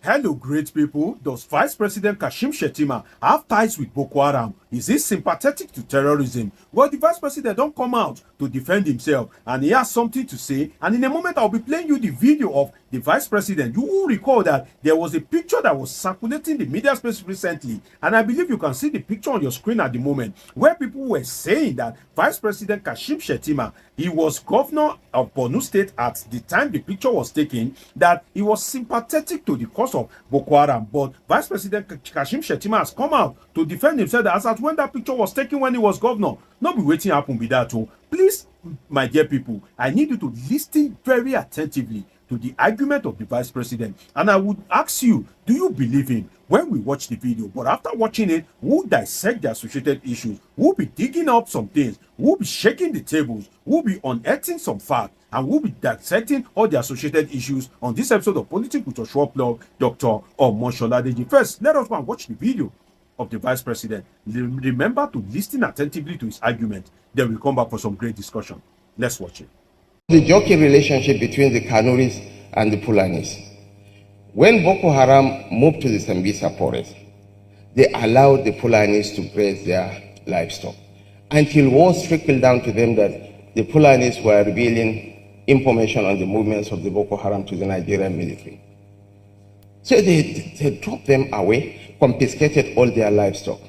Hello, great people. Does Vice President Kashim Shettima have ties with Boko Haram? Is he sympathetic to terrorism? Well, the Vice President don't come out to defend himself, and he has something to say. And in a moment, I'll be playing you the video of the Vice President. You will recall that there was a picture that was circulating the media space recently, and I believe you can see the picture on your screen at the moment, where people were saying that Vice President Kashim Shettima, he was governor of Borno State at the time the picture was taken, that he was sympathetic to the cause of Boko Haram. But Vice President Kashim Shettima has come out to defend himself as at when that picture was taken when he was governor. Not be waiting happen with that too. Please, my dear people, I need you to listen very attentively to the argument of the Vice President. And I would ask you, do you believe him when we watch the video? But after watching it, we'll dissect the associated issues. We'll be digging up some things. We'll be shaking the tables. We'll be unearthing some facts. And we'll be dissecting all the associated issues on this episode of Politics with Joshua Plug, Dr. Omoshola. First, let us go and watch the video of the Vice President. Remember to listen attentively to his argument. Then we'll come back for some great discussion. Let's watch it. The jockey relationship between the Kanuris and the Fulanis. When Boko Haram moved to the Sambisa forest, they allowed the Fulanis to graze their livestock until wars trickled down to them that the Fulanis were revealing information on the movements of the Boko Haram to the Nigerian military. So they dropped them away, confiscated all their livestock.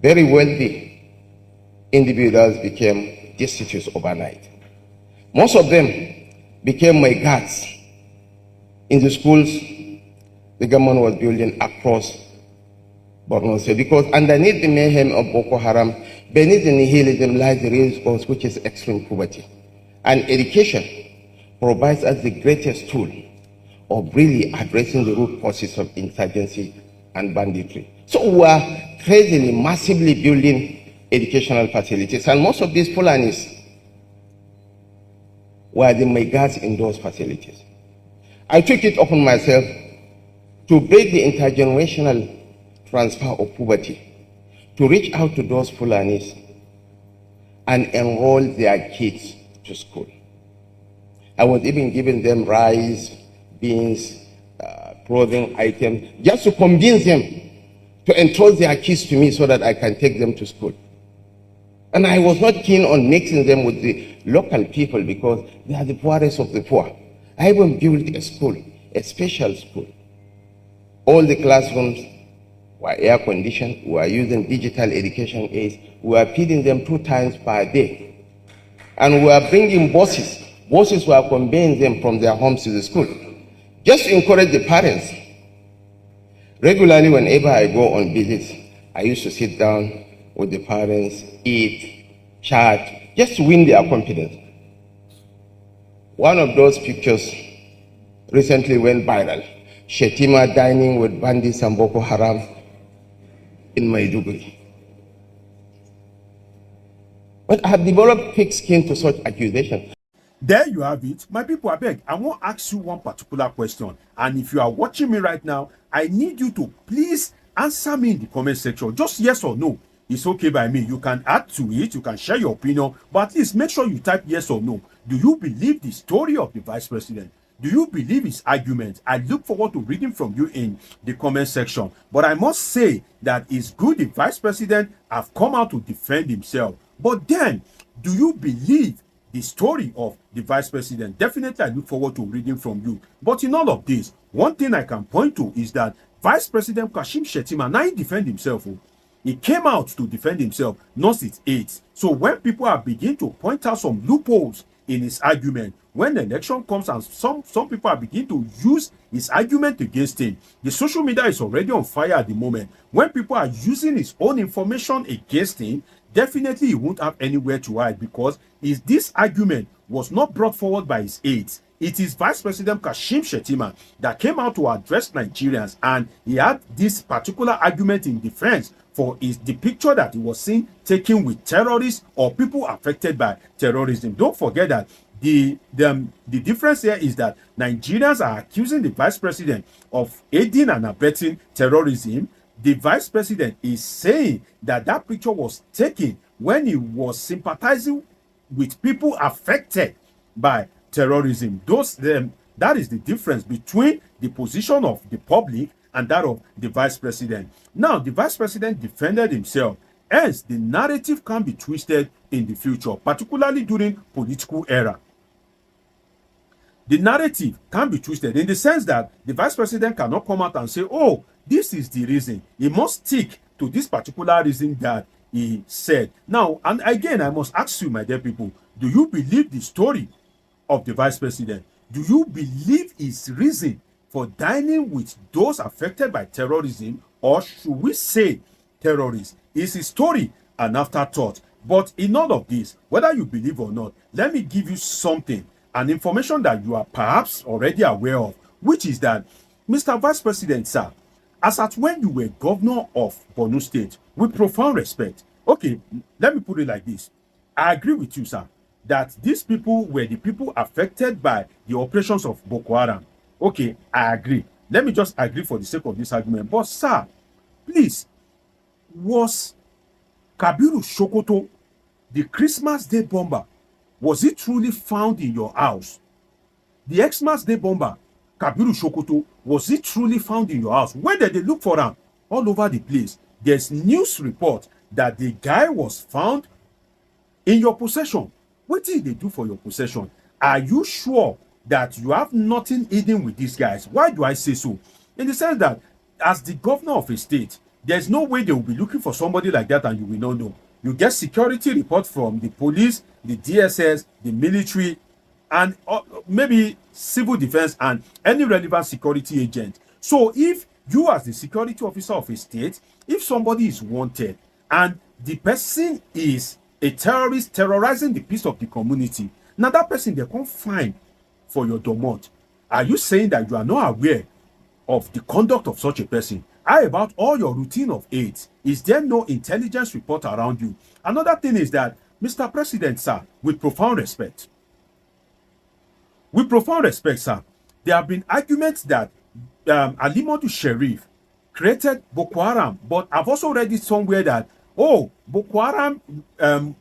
Very wealthy individuals became destitute overnight. Most of them became my guards. In the schools, the government was building across Borno State, because underneath the mayhem of Boko Haram, beneath the nihilism lies the real cause, which is extreme poverty. And education provides us the greatest tool of really addressing the root causes of insurgency and banditry. So we are crazily, massively building educational facilities, and most of these Fulanis were the megas in those facilities. I took it upon myself to break the intergenerational transfer of poverty, to reach out to those Fulanis and enroll their kids to school. I was even giving them rice, beans, clothing items, just to convince them to entrust their kids to me so that I can take them to school. And I was not keen on mixing them with the local people because they are the poorest of the poor. I even built a school, a special school. All the classrooms were air conditioned. We were using digital education aids. We were feeding them 2 times per day. And we were bringing buses. Buses were conveying them from their homes to the school, just to encourage the parents. Regularly, whenever I go on visits, I used to sit down with the parents, eat, chat, just to win their confidence. One of those pictures recently went viral. Shettima dining with bandits and Boko Haram in Maiduguri. But I have developed thick skin to such accusations. There you have it. My people, I beg, I want to ask you one particular question. And if you are watching me right now, I need you to please answer me in the comment section. Just yes or no. It's okay by me. You can add to it. You can share your opinion. But at least make sure you type yes or no. Do you believe the story of the Vice President? Do you believe his argument? I look forward to reading from you in the comment section. But I must say that it's good the Vice President have come out to defend himself. But then, do you believe the story of the Vice President? Definitely, I look forward to reading from you. But in all of this, one thing I can point to is that Vice President Kashim Shettima, now he defend himself. He came out to defend himself, not his aides. So when people are beginning to point out some loopholes in his argument, when the election comes and some people are beginning to use his argument against him, the social media is already on fire at the moment. When people are using his own information against him, definitely he won't have anywhere to hide, because this argument was not brought forward by his aides. It is Vice President Kashim Shettima that came out to address Nigerians, and he had this particular argument in defense for the picture that he was seen taken with terrorists or people affected by terrorism. Don't forget that the difference here is that Nigerians are accusing the Vice President of aiding and abetting terrorism. The Vice President is saying that that picture was taken when he was sympathizing with people affected by terrorism. That is the difference between the position of the public and that of the vice president. Now, the vice president defended himself. Hence, the narrative can be twisted in the future, particularly during political era. The narrative can be twisted in the sense that the vice president cannot come out and say, oh, this is the reason. He must stick to this particular reason that he said. Now, and again, I must ask you, my dear people, do you believe the story of the vice president? Do you believe his reason for dining with those affected by terrorism, or should we say terrorists? Is his story an afterthought? But in all of this, whether you believe or not, let me give you something, an information that you are perhaps already aware of, which is that, Mr. Vice President, sir, as at when you were governor of Borno State, with profound respect, okay, let me put it like this. I agree with you, sir, that these people were the people affected by the operations of Boko Haram. Okay, I agree. Let me just agree for the sake of this argument. But, sir, please, was Kabiru Sokoto, the Christmas Day bomber, was it truly found in your house? The Xmas Day bomber, Kabiru Sokoto, was it truly found in your house? Where did they look for him? All over the place. There's news report that the guy was found in your possession. What did they do for your possession? Are you sure that you have nothing hidden with these guys? Why do I say so? In the sense that as the governor of a state, there's no way they will be looking for somebody like that and you will not know. You get security report from the police, the DSS, the military, and maybe civil defense and any relevant security agent. So if you as the security officer of a state, if somebody is wanted and the person is a terrorist terrorizing the peace of the community, now that person they can't find for your domot. Are you saying that you are not aware of the conduct of such a person? How about all your routine of aids? Is there no intelligence report around you? Another thing is that, Mr. President, sir, with profound respect, sir, there have been arguments that Alimodu Sheriff created Boko Haram, but I've also read it somewhere that, oh, Boko Haram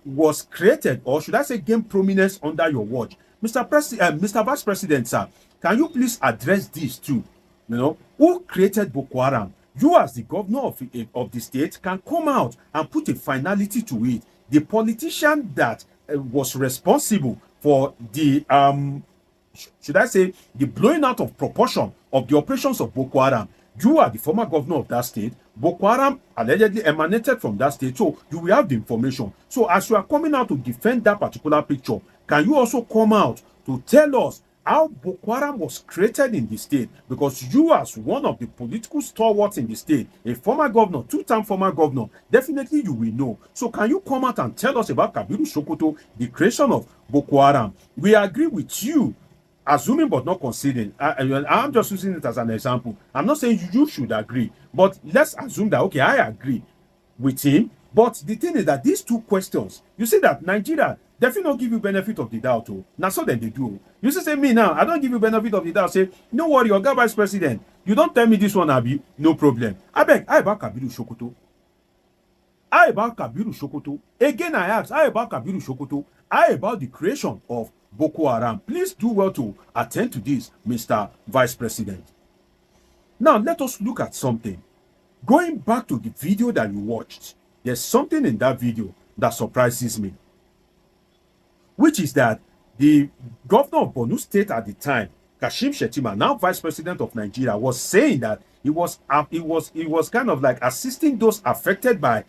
was created, or should I say gained prominence under your watch. Mr. Vice President, sir, can you please address this too? You know, who created Boko Haram? You as the governor of the state can come out and put a finality to it. The politician that was responsible for the should I say the blowing out of proportion of the operations of Boko Haram, you are the former governor of that state. Boko Haram allegedly emanated from that state, so you will have the information. So as you are coming out to defend that particular picture, can you also come out to tell us how Boko Haram was created in the state? Because you, as one of the political stalwarts in the state, a former governor, two-time former governor, definitely you will know. So can you come out and tell us about Kabiru Sokoto, the creation of Boko Haram? We agree with you, assuming but not conceding. I'm just using it as an example. I'm not saying you should agree, but let's assume that, okay, I agree with him. But the thing is that these two questions, you see that Nigeria definitely not give you benefit of the doubt. Oh. Now, so then they do. You see, say me now, I don't give you benefit of the doubt. Say, no worry, your vice president, you don't tell me this one, Abi, no problem. I beg, I about Kabiru Sokoto. I about Kabiru Sokoto. Again, I ask, I about Kabiru Sokoto. I about the creation of Boko Haram. Please do well to attend to this, Mr. Vice President. Now, let us look at something. Going back to the video that you watched, there's something in that video that surprises me, which is that the governor of Borno State at the time, Kashim Shettima, now Vice President of Nigeria, was saying that he was kind of like assisting those affected by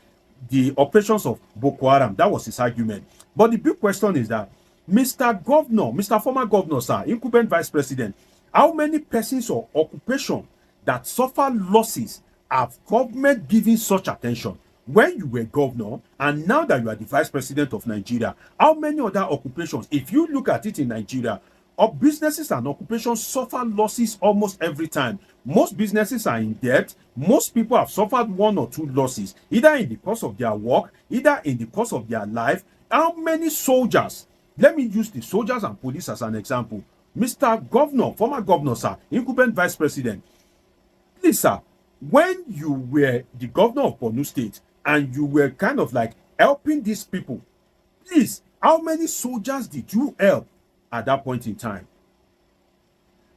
the operations of Boko Haram. That was his argument. But the big question is that, Mr. Governor, Mr. Former Governor, sir, incumbent Vice President, how many persons or occupation that suffer losses have government given such attention? When you were governor and now that you are the Vice President of Nigeria, how many other occupations, if you look at it in Nigeria, businesses and occupations suffer losses almost every time. Most businesses are in debt. Most people have suffered one or two losses, either in the course of their work, either in the course of their life. How many soldiers? Let me use the soldiers and police as an example. Mr. Governor, former governor, sir, incumbent Vice President, please, sir, when you were the governor of Borno State and you were kind of like helping these people, please, how many soldiers did you help at that point in time?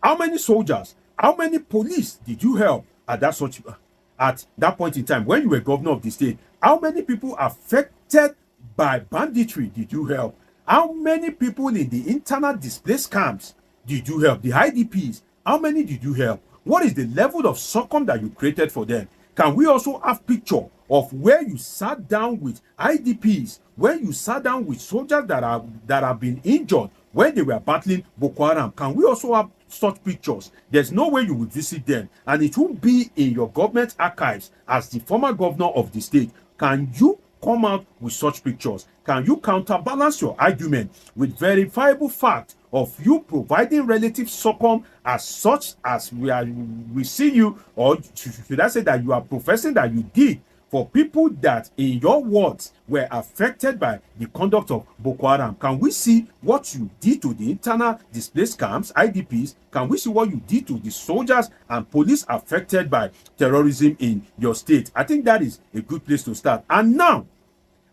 How many soldiers, how many police did you help at that point in time when you were governor of the state? How many people affected by banditry did you help? How many people in the internal displaced camps did you help? The IDPs, how many did you help? What is the level of succum that you created for them? Can we also have picture of where you sat down with IDPs, where you sat down with soldiers that have been injured when they were battling Boko Haram? Can we also have such pictures? There's no way you will visit them, and it will be in your government archives as the former governor of the state. Can you come out with such pictures? Can you counterbalance your argument with verifiable fact of you providing relative succum as such as we see you, or should I say that you are professing that you did for people that, in your words, were affected by the conduct of Boko Haram? Can we see what you did to the internal displaced camps, IDPs? Can we see what you did to the soldiers and police affected by terrorism in your state? I think that is a good place to start. And now,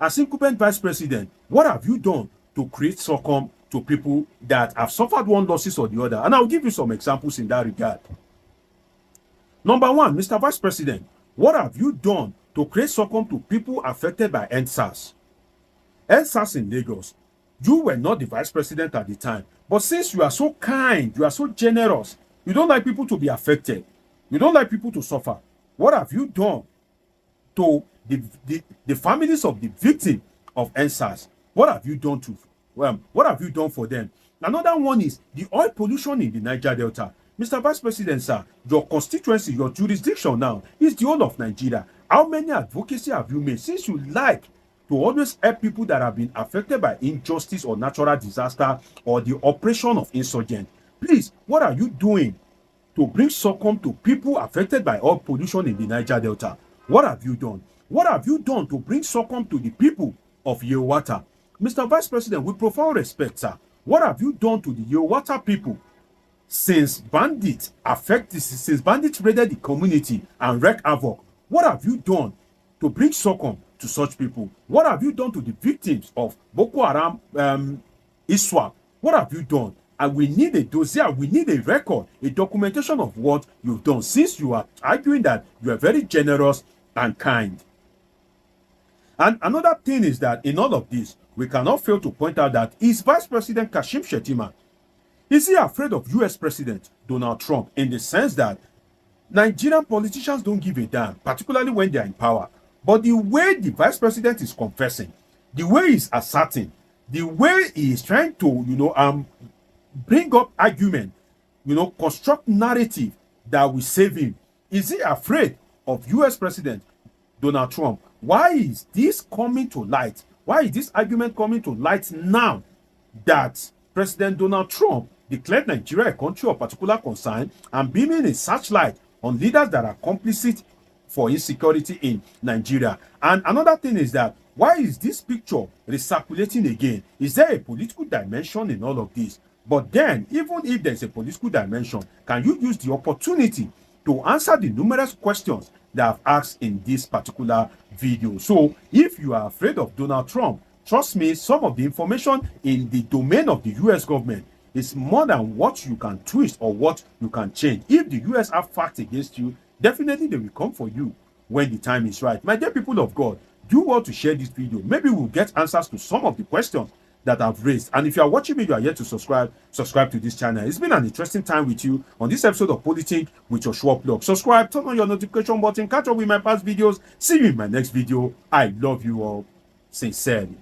as incumbent vice president, what have you done to create succum to people that have suffered one losses or the other? And I'll give you some examples in that regard. Number one, Mr. Vice President, what have you done to create succum to people affected by NSAS? NSAS in Lagos, you were not the vice president at the time, but since you are so kind, you are so generous, you don't like people to be affected, you don't like people to suffer, what have you done to the families of the victim of NSAS? What have you done what have you done for them? Another one is the oil pollution in the Niger Delta. Mr. Vice President, sir, your constituency, your jurisdiction now is the whole of Nigeria. How many advocacy have you made, since you like to always help people that have been affected by injustice or natural disaster or the oppression of insurgents? Please, what are you doing to bring succum to people affected by oil pollution in the Niger Delta? What have you done? What have you done to bring succum to the people of Yewata? Mr. Vice President, with profound respect, sir, what have you done to the Yewata people since bandits raided the community and wreaked havoc? What have you done to bring succum to such people? What have you done to the victims of Boko Haram, ISWAP? What have you done? And we need a dossier, we need a record, a documentation of what you've done, since you are arguing that you are very generous and kind. And another thing is that in all of this, we cannot fail to point out that is Vice President Kashim Shettima, is he afraid of US President Donald Trump, in the sense that Nigerian politicians don't give a damn, particularly when they are in power? But the way the Vice President is confessing, the way he's asserting, the way he is trying to, bring up argument, construct narrative that will save him, is he afraid of US President Donald Trump? Why is this coming to light? Why is this argument coming to light now that President Donald Trump declared Nigeria a country of particular concern and beaming a searchlight on leaders that are complicit for insecurity in Nigeria? And another thing is that, why is this picture recirculating again? Is there a political dimension in all of this? But then, even if there's a political dimension, can you use the opportunity to answer the numerous questions that I've asked in this particular video? So if you are afraid of Donald Trump, trust me, some of the information in the domain of the US government is more than what you can twist or what you can change. If the US have facts against you, definitely they will come for you when the time is right. My dear people of God, do well to share this video. Maybe we'll get answers to some of the questions that I've raised. And if you are watching me, you are yet to subscribe to this channel. It's been an interesting time with you on this episode of Politics with Joshua Plug. Subscribe, turn on your notification button, catch up with my past videos. See you in my next video. I love you all sincerely.